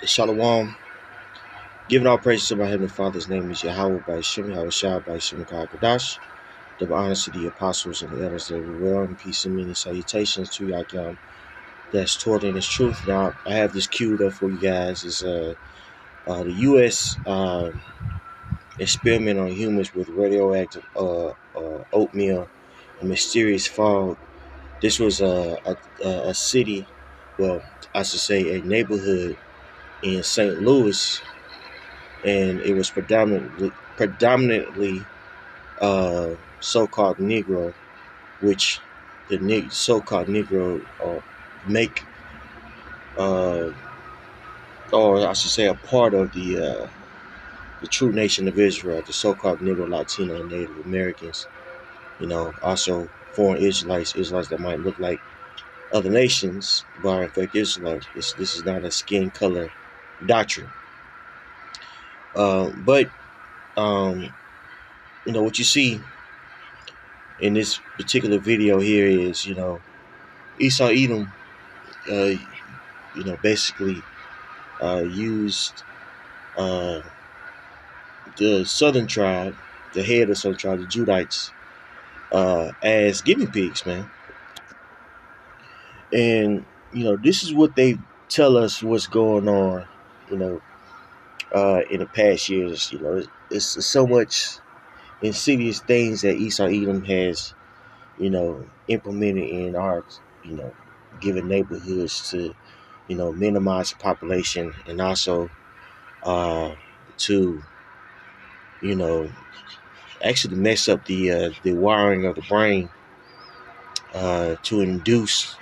Shalom. Giving all praise to my Heavenly Father's name is Yahweh by Shem, Yahweh Shah by Shem Kadash. Double honors to the apostles and the elders everywhere, and peace and many salutations to Yakim that's taught in his truth. Now, I have this queued up for you guys. Is the U.S. Experiment on humans with radioactive oatmeal and mysterious fog. This was a city, well, I should say a neighborhood in St. Louis, and it was predominantly so-called Negro, which the so-called Negro make, uh, or I should say, a part of the true nation of Israel, the so-called Negro, Latino, and Native Americans. Also foreign Israelites that might look like other nations, but are in fact Israelites. This is not a skin color doctrine. But what you see in this particular video here is, Esau Edom, basically used uh, the southern tribe, the head of the southern tribe, the Judites, as guinea pigs, man. And, this is what they tell us what's going on, in the past years. It's so much insidious things that Esau Edom has, implemented in our, given neighborhoods to, minimize the population, and also to, actually mess up the wiring of the brain, to induce,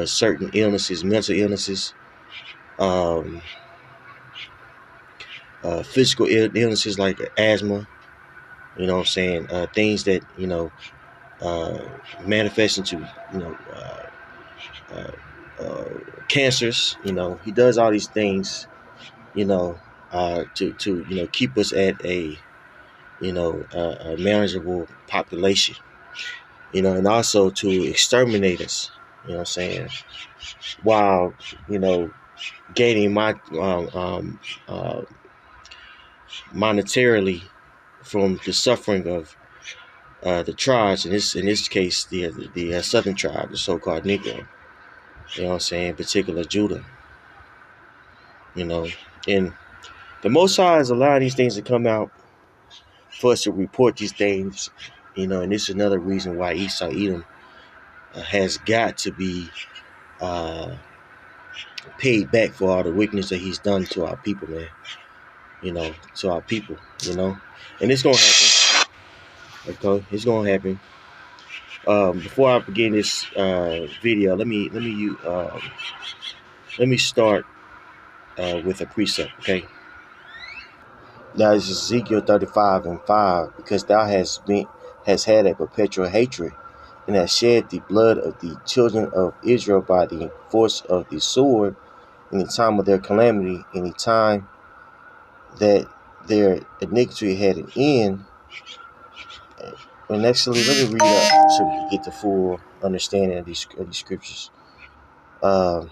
certain illnesses, mental illnesses, um, physical illnesses like asthma. You know what I'm saying? Things that manifest into uh, cancers. He does all these things, to keep us at a a manageable population, and also to exterminate us. You know what I'm saying? While gaining my monetarily from the suffering of the tribes, in this case the southern tribe, the so-called Negro. You know what I'm saying? In particular, Judah. And the Most High is allowing these things to come out for us to report these things. And this is another reason why Esau Edom has got to be paid back for all the wickedness that he's done to our people, man. To our people, and it's gonna happen. Okay, it's gonna happen. Before I begin this video, let me start with a precept. Okay. Now this is Ezekiel 35:5, because thou hast had a perpetual hatred, and hast shed the blood of the children of Israel by the force of the sword in the time of their calamity, in the time that their iniquity had an end. And actually, let me read up so we can get the full understanding of these scriptures. I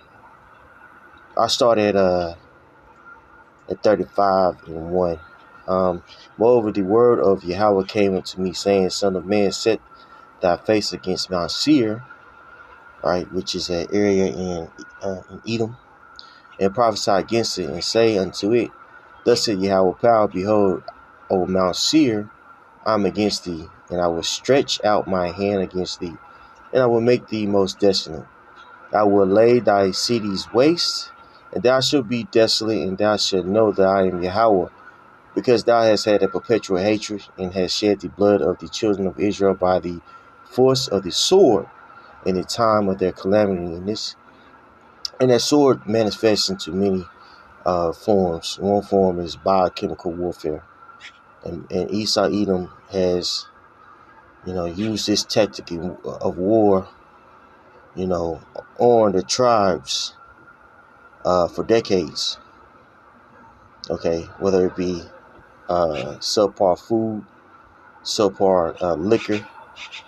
start at 35:1. Moreover, the word of Yahweh came unto me, saying, Son of man, set thy face against Mount Seir, right, which is an area in Edom, and prophesy against it, and say unto it, Thus said Yahweh power, behold, O Mount Seir, I am against thee, and I will stretch out my hand against thee, and I will make thee most desolate. I will lay thy cities waste, and thou shalt be desolate, and thou shalt know that I am Yahweh, because thou hast had a perpetual hatred, and hast shed the blood of the children of Israel by the force of the sword in the time of their calamity. And that sword manifests into many forms. One form is biochemical warfare, and Esau Edom has used this tactic of war on the tribes for decades. Okay, whether it be subpar food, subpar liquor.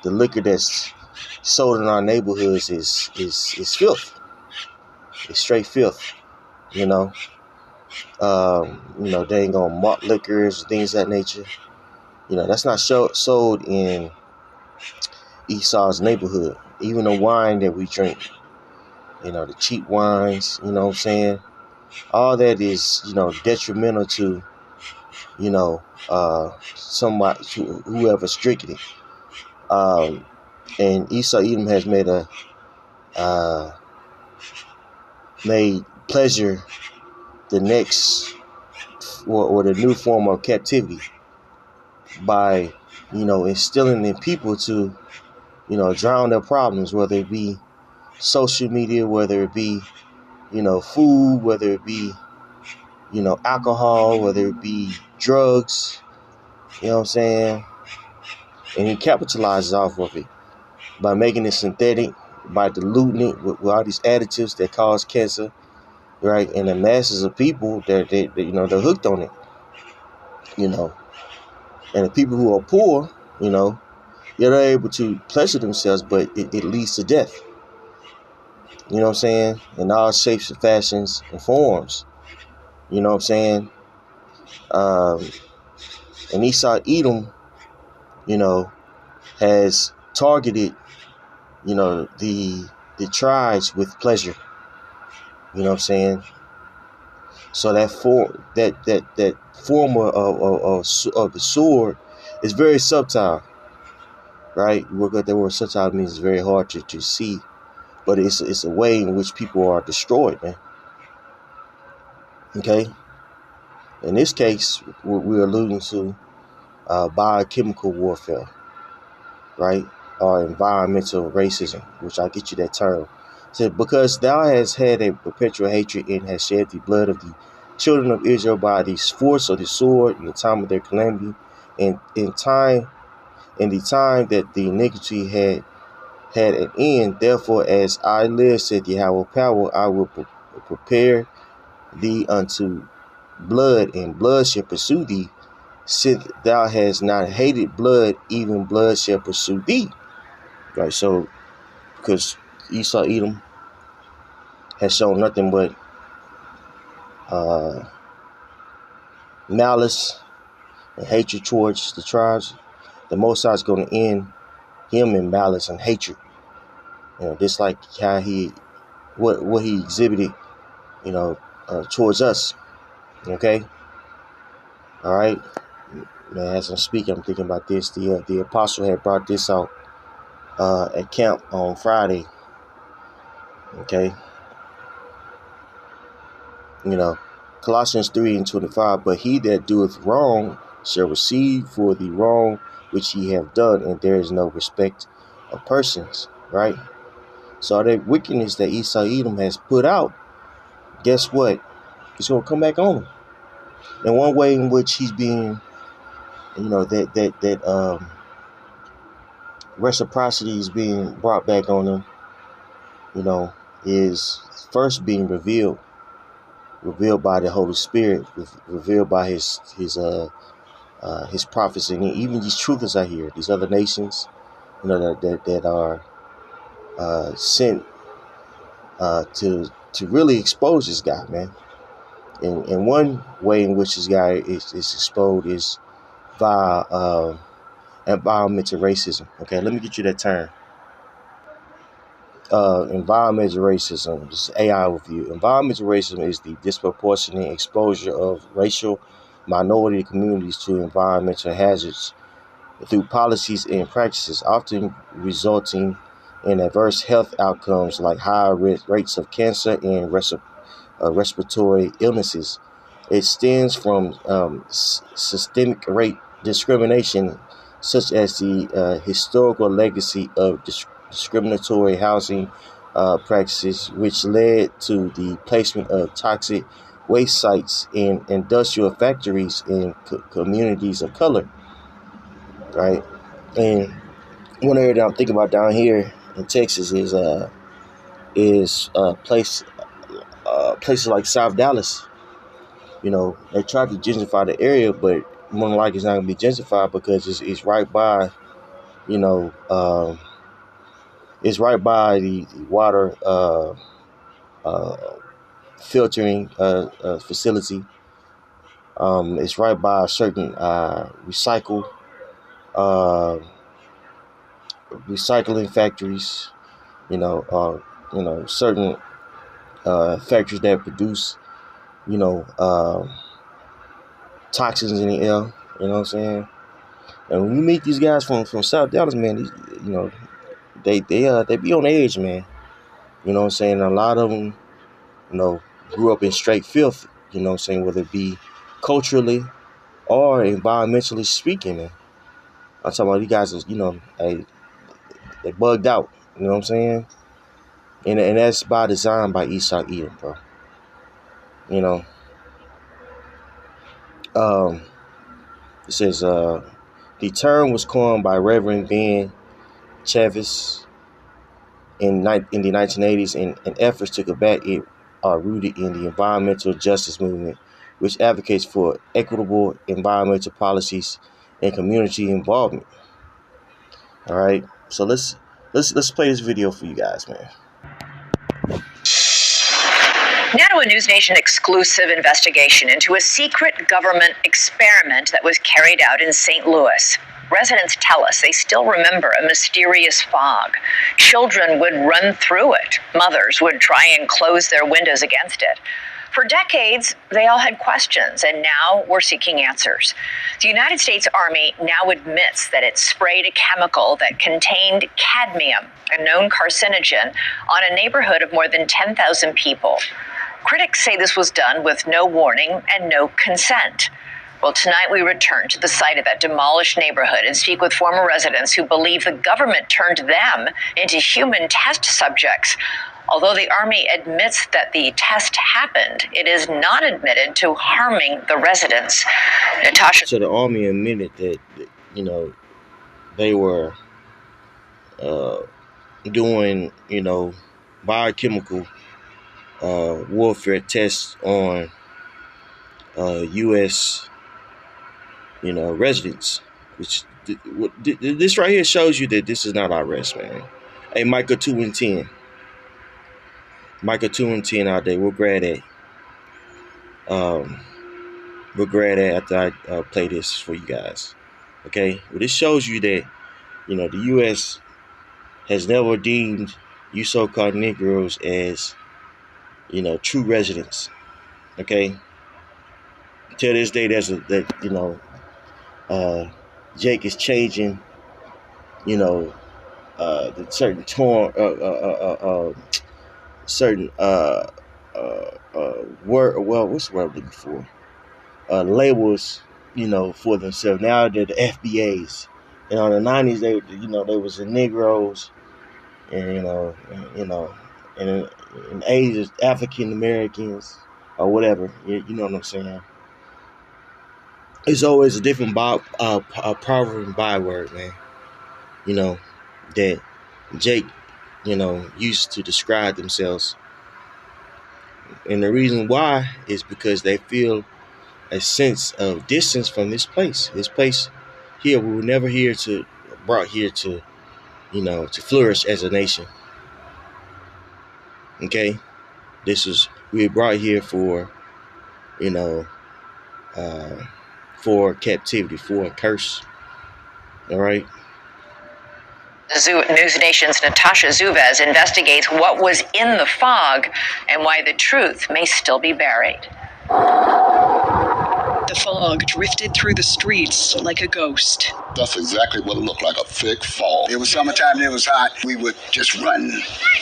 The liquor that's sold in our neighborhoods is filth. It's straight filth. You know, they ain't gonna malt liquors, things of that nature. That's not sold in Esau's neighborhood. Even the wine that we drink, the cheap wines, you know what I'm saying? All that is, detrimental to, somebody, to whoever's drinking it. And Esau Edom has made pleasure the next or the new form of captivity by, instilling in people to, drown their problems, whether it be social media, whether it be, food, whether it be, alcohol, whether it be drugs, you know what I'm saying? And he capitalizes off of it by making it synthetic, by diluting it with all these additives that cause cancer, right? And the masses of people, they're hooked on it, And the people who are poor, they're able to pleasure themselves, but it leads to death. You know what I'm saying? In all shapes and fashions and forms. You know what I'm saying? And Esau Edom, has targeted, the tribes with pleasure. You know what I'm saying? So that form of the sword is very subtle, right? What that word subtle means is very hard to see, but it's a way in which people are destroyed, man. Okay. In this case, we're alluding to biochemical warfare, right? Or environmental racism, which I'll get you that term. So, because thou hast had a perpetual hatred and hast shed the blood of the children of Israel by the force of the sword in the time of their calamity, and in the time that the iniquity had an end. Therefore, as I live, said Yahweh power, I will prepare thee unto blood, and blood shall pursue thee. Since thou hast not hated blood, even blood shall pursue thee. Right, so because Esau Edom has shown nothing but malice and hatred towards the tribes, the Most High is going to end him in malice and hatred. Just like how what he exhibited, towards us. Okay, all right. Man, as I'm speaking, I'm thinking about this. The apostle had brought this out at camp on Friday. Okay. Colossians 3:25, but he that doeth wrong shall receive for the wrong which he have done, and there is no respect of persons, right? So that wickedness that Esau Edom has put out, guess what? It's going to come back on him. And one way in which he's being, that reciprocity is being brought back on him, is first being revealed by the Holy Spirit, revealed by his prophets, and even these truthers out here, these other nations, that are sent to really expose this guy, man. And one way in which this guy is exposed is via environmental racism. Okay, let me get you that term. Environmental racism, this is AI review. Environmental racism is the disproportionate exposure of racial minority communities to environmental hazards through policies and practices, often resulting in adverse health outcomes like higher rates of cancer and respiratory illnesses. It stems from systemic rate discrimination, such as the historical legacy of discriminatory housing practices, which led to the placement of toxic waste sites in industrial factories in communities of color. Right, and one area that I'm thinking about down here in Texas is places like South Dallas. They tried to gentrify the area, but more than likely it's not gonna be gentrified because it's right by, it's right by the water filtering facility. It's right by certain recycling factories. Certain factories that produce, toxins in the air. You know what I'm saying? And when you meet these guys from South Dallas, man, they be on edge, man. You know what I'm saying? A lot of them, grew up in straight filth. You know what I'm saying? Whether it be culturally or environmentally speaking, man. I'm talking about you guys, they bugged out. You know what I'm saying? And that's by design by Esau Edom, bro. You know. It says the term was coined by Reverend Ben Chavis in the 1980s, and efforts to combat it are rooted in the environmental justice movement, which advocates for equitable environmental policies and community involvement. All right, so let's play this video for you guys, man. Now to a News Nation exclusive investigation into a secret government experiment that was carried out in St. Louis. Residents tell us they still remember a mysterious fog. Children would run through it. Mothers would try and close their windows against it. For decades, they all had questions, and now we're seeking answers. The United States Army now admits that it sprayed a chemical that contained cadmium, a known carcinogen, on a neighborhood of more than 10,000 people. Critics say this was done with no warning and no consent. Well, tonight we return to the site of that demolished neighborhood and speak with former residents who believe the government turned them into human test subjects. Although the Army admits that the test happened, it is not admitted to harming the residents. Natasha. So the Army admitted that, they were doing, biochemical warfare tests on U.S. Residents, which this right here shows you that this is not our rest, man. Hey, Micah 2 and 10. Micah 2 and 10 out there. We'll grab that. We'll grab that after I play this for you guys. Okay? Well, this shows you that, the U.S. has never deemed you so-called Negroes as, true residents. Okay? Till this day, Jake is changing, the certain word. Well, what's the word I'm looking for? Labels, for themselves. Now they're the FBAs. In the 90s, they was the Negroes, and and in the 80s, African Americans or whatever. You know what I'm saying? It's always a different proverb and byword, man. That Jake, used to describe themselves. And the reason why is because they feel a sense of distance from this place. This place here, we were never brought here to flourish as a nation. Okay? We were brought here for captivity, for a curse. All right? News Nation's Natasha Zuvez investigates what was in the fog and why the truth may still be buried. The fog drifted through the streets like a ghost. That's exactly what it looked like, a thick fog. It was summertime, it was hot. We would just run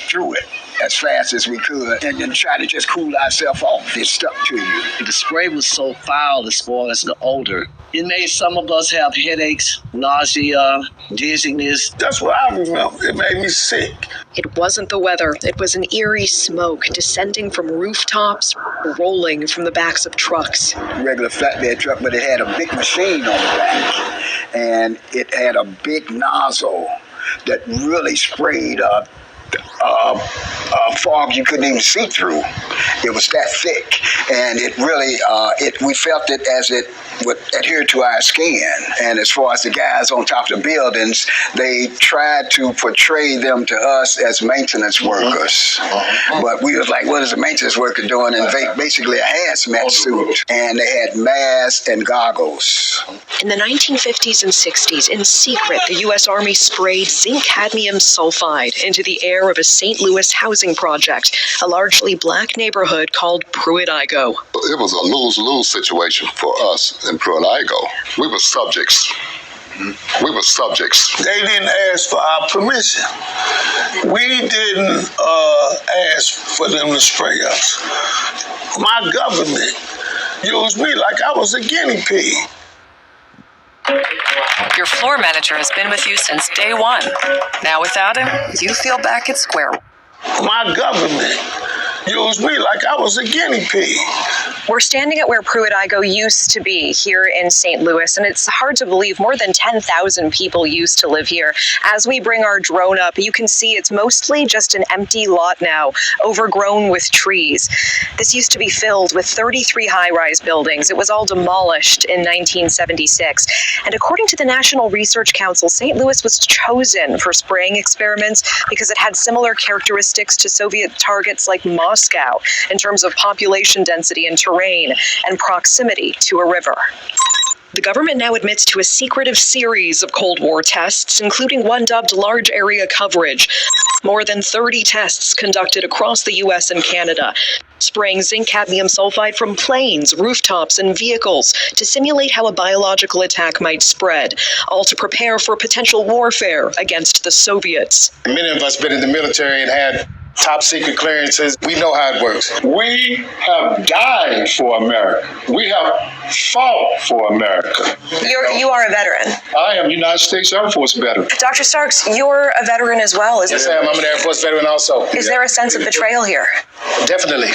through it as fast as we could and then try to just cool ourselves off. It stuck to you. The spray was so foul as far as the odor. It made some of us have headaches, nausea, dizziness. That's what I remember. It made me sick. It wasn't the weather. It was an eerie smoke descending from rooftops, rolling from the backs of trucks. Regular flatbed truck, but it had a big machine on the back. And it had a big nozzle that really sprayed fog you couldn't even see through. It was that thick, and it really, we felt it as it would adhere to our skin. And as far as the guys on top of the buildings, they tried to portray them to us as maintenance workers. But we was like, what is a maintenance worker doing? And basically a hazmat suit. And they had masks and goggles. In the 1950s and 60s, in secret, the U.S. Army sprayed zinc cadmium sulfide into the air of a St. Louis housing project, a largely black neighborhood called Pruitt-Igoe. It was a lose-lose situation for us in Pruitt-Igoe. We were subjects. We were subjects. They didn't ask for our permission. We didn't ask for them to spray us. My government used me like I was a guinea pig. Your floor manager has been with you since day one. Now without him, you feel back at square one. My government used me like I was a guinea pig. We're standing at where Pruitt-Igoe used to be here in St. Louis, and it's hard to believe more than 10,000 people used to live here. As we bring our drone up, you can see it's mostly just an empty lot now, overgrown with trees. This used to be filled with 33 high-rise buildings. It was all demolished in 1976. And according to the National Research Council, St. Louis was chosen for spraying experiments because it had similar characteristics to Soviet targets like Moscow in terms of population density and terrain and proximity to a river. The government now admits to a secretive series of Cold War tests, including one dubbed large area coverage. More than 30 tests conducted across the U.S. and Canada, spraying zinc cadmium sulfide from planes, rooftops, and vehicles to simulate how a biological attack might spread, all to prepare for potential warfare against the Soviets. Many of us been in the military and had top secret clearances. We know how it works. We have died for America. We have fought for America. You are a veteran. I am United States Air Force veteran. Dr. Starks, you're a veteran as well. Yes, I am. I'm an Air Force veteran also. Is there a sense of betrayal here? Definitely.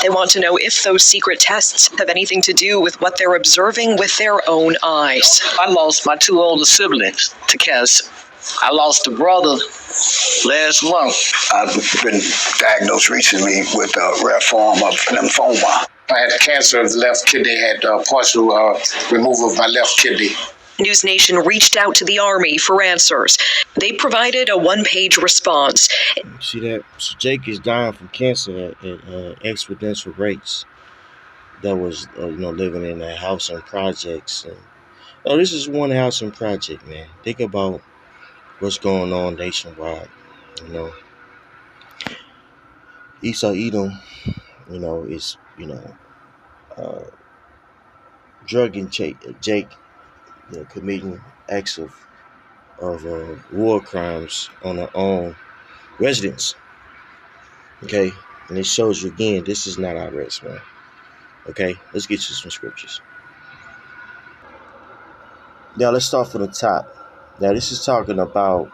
They want to know if those secret tests have anything to do with what they're observing with their own eyes. I lost my two older siblings to cancer. I lost a brother last month. I've been diagnosed recently with a rare form of lymphoma. I had cancer of the left kidney, had partial removal of my left kidney. News Nation reached out to the Army for answers. They provided a one-page response. See that? So Jake is dying from cancer at exponential rates. That was, living in a housing projects. And, this is one housing project, man. Think about what's going on nationwide. Esau Edom, is, drugging Jake, committing acts of war crimes on their own residents. Okay, and it shows you again, this is not our rest, man. Okay, let's get you some scriptures. Now let's start from the top. Now this is talking about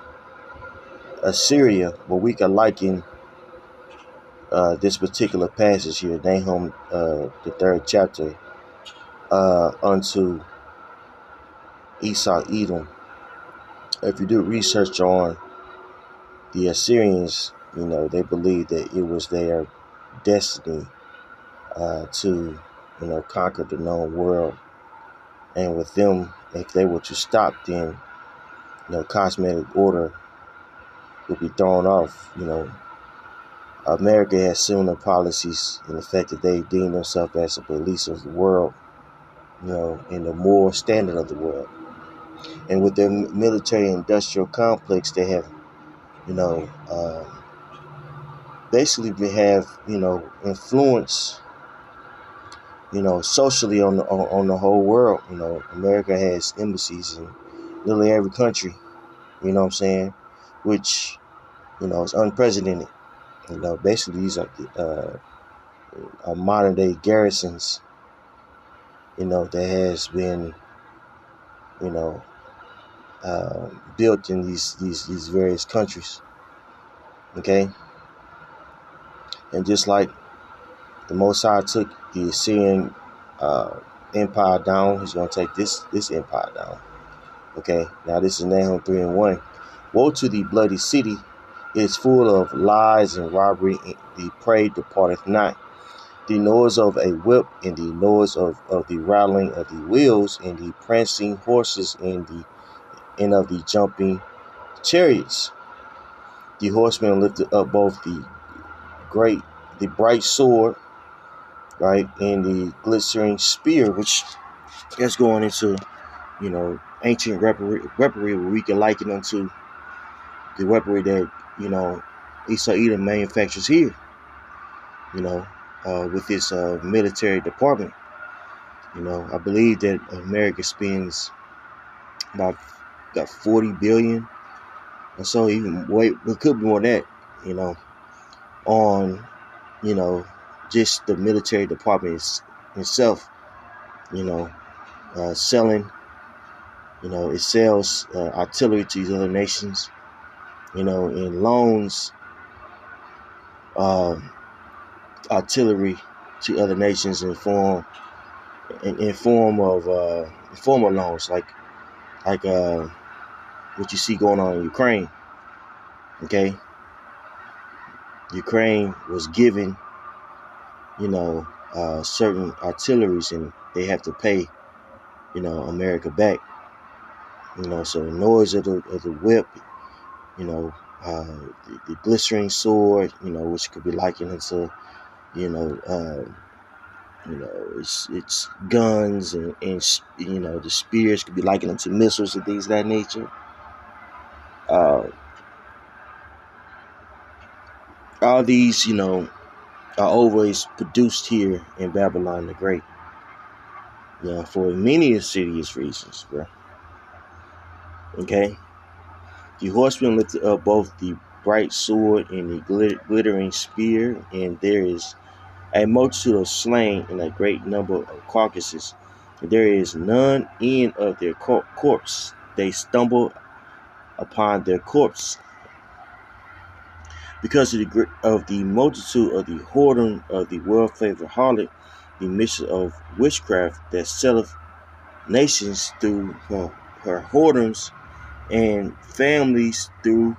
Assyria, but we can liken this particular passage here, Nahum, the 3rd chapter, unto Esau Edom. If you do research on the Assyrians, they believe that it was their destiny to, conquer the known world. And with them, if they were to stop, then, cosmetic order would be thrown off. America has similar policies in the fact that they deem themselves as the police of the world, in the moral standard of the world. And with their military industrial complex, they have, basically they have, influence, socially on the whole world. America has embassies in literally every country, which, is unprecedented. Basically these are modern day garrisons, that has been, built in these various countries. Okay. And just like the Most High took the Assyrian empire down, he's going to take this empire down. Okay. Now this is Nahum 3:1. Woe to thee, bloody city, is full of lies and robbery. The prey departeth not. The noise of a whip, and the noise of the rattling of the wheels, and the prancing horses, and of the jumping chariots. The horseman lifted up both the bright sword, right, and the glittering spear, which is going into, ancient weaponry where we can liken unto the weaponry that, Esau Edom manufactures here, with its military department. I believe that America spends about 40 billion or so, even wait, it could be more than that, on, just the military department itself, selling, it sells artillery to these other nations, and loans artillery to other nations in form of loans, like what you see going on in Ukraine. Okay, Ukraine was given, certain artilleries, and they have to pay, America back. So the noise of the whip, the glittering sword, which could be likened into, it's guns, and the spears could be likened into missiles and things of that nature. All these, are always produced here in Babylon the Great, for many insidious reasons, bro. Okay, the horseman lifted up both the bright sword and the glittering spear, and there is a multitude of slain and a great number of carcasses. There is none in of their corpse. They stumble upon their corpse. Because of the multitude of the whoredom of the well-favored harlot, the mission of witchcraft that selleth nations through her whoredoms, and families through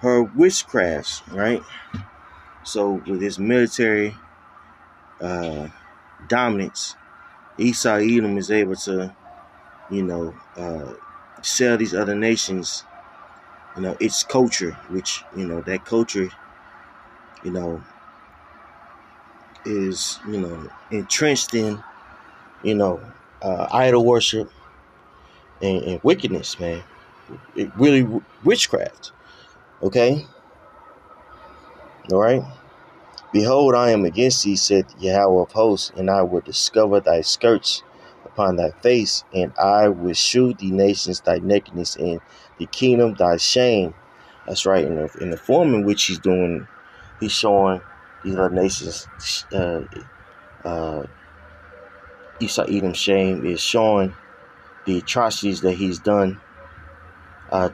her witchcrafts, right? So with this military dominance, Esau Edom is able to, sell these other nations, its culture, which, that culture, is, entrenched in, idol worship and wickedness, man. It really witchcraft. Okay? All right? Behold, I am against thee, saith Yahweh of hosts, and I will discover thy skirts upon thy face, and I will shew the nations thy nakedness, and the kingdom thy shame. That's right. In the form in which he's showing these other nations, Esau Edom's shame is showing the atrocities that he's done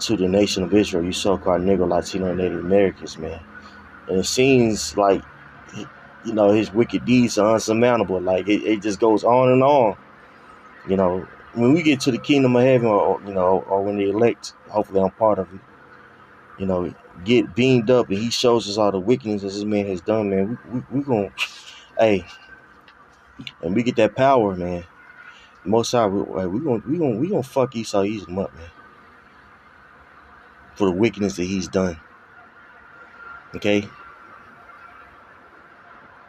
to the nation of Israel, you so-called Negro, Latino, and Native Americans, man. And it seems like, his wicked deeds are unsurmountable. Like, it just goes on and on. When we get to the kingdom of heaven, or when the elect, hopefully I'm part of it, get beamed up, and he shows us all the wickedness that this man has done, man. We gonna, hey, and we get that power, man. Most High, we gonna fuck Esau Edom up, man, for the wickedness that he's done. Okay.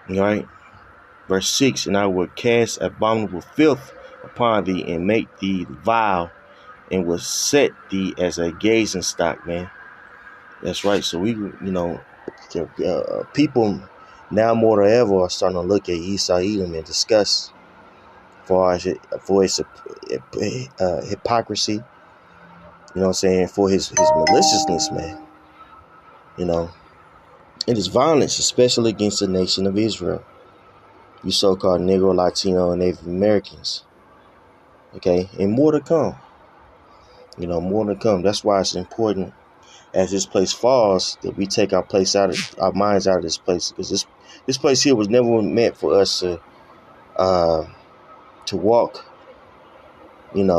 All right. Verse 6, and I will cast abominable filth upon thee, and make thee vile, and will set thee as a gazing stock, man. That's right. So we, people now more than ever are starting to look at Esau Edom in disgust for its hypocrisy. You know what I'm saying? For his maliciousness, man. And his violence, especially against the nation of Israel. You so-called Negro, Latino, and Native Americans. Okay, and more to come. More to come. That's why it's important, as this place falls, that we take our minds out of this place, because this place here was never meant for us to walk, in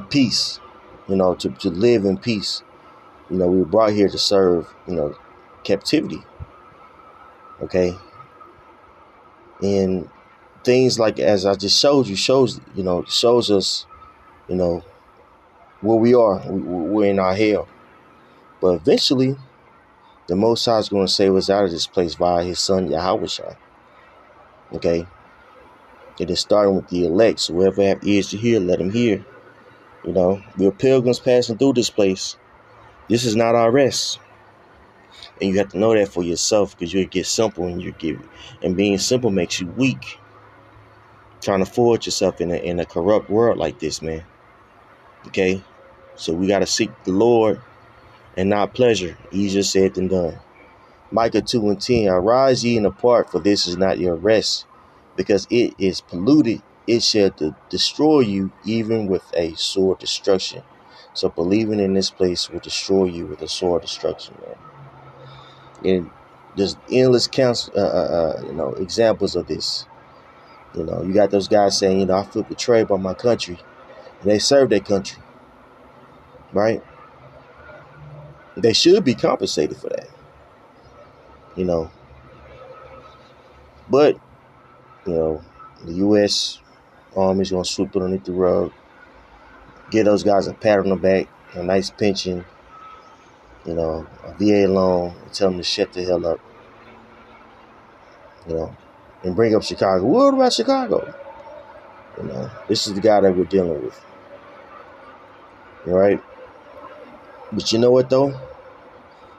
peace, to live in peace, We were brought here to serve, captivity. Okay. And things like, as I just showed you, shows us, where we are. We're in our hell. But eventually, the Most High is going to save us out of this place via his son, Yahushua. Okay? It is starting with the elect. So whoever have ears to hear, let them hear. We're pilgrims passing through this place. This is not our rest. And you have to know that for yourself, because you'll get simple and being simple makes you weak. Trying to forge yourself in a corrupt world like this, man. Okay? So we got to seek the Lord and not pleasure. Easier said than done. Micah 2:10, arise ye and depart, for this is not your rest, because it is polluted. It shall destroy you, even with a sword destruction. So believing in this place will destroy you with a sword destruction, man. And there's endless examples of this. You got those guys saying, I feel betrayed by my country, and they serve their country, right? They should be compensated for that, But the U.S. Army's gonna sweep it underneath the rug, give those guys a pat on the back, a nice pension, a VA loan, and tell them to shut the hell up, and bring up Chicago. What about Chicago? This is the guy that we're dealing with. All right? But you know what, though?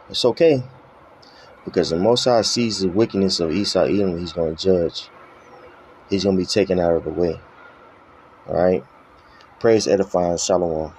It's okay. Because the Most High sees the wickedness of Esau Edom, he's going to judge. He's going to be taken out of the way. All right? Praise, edifying, shalom.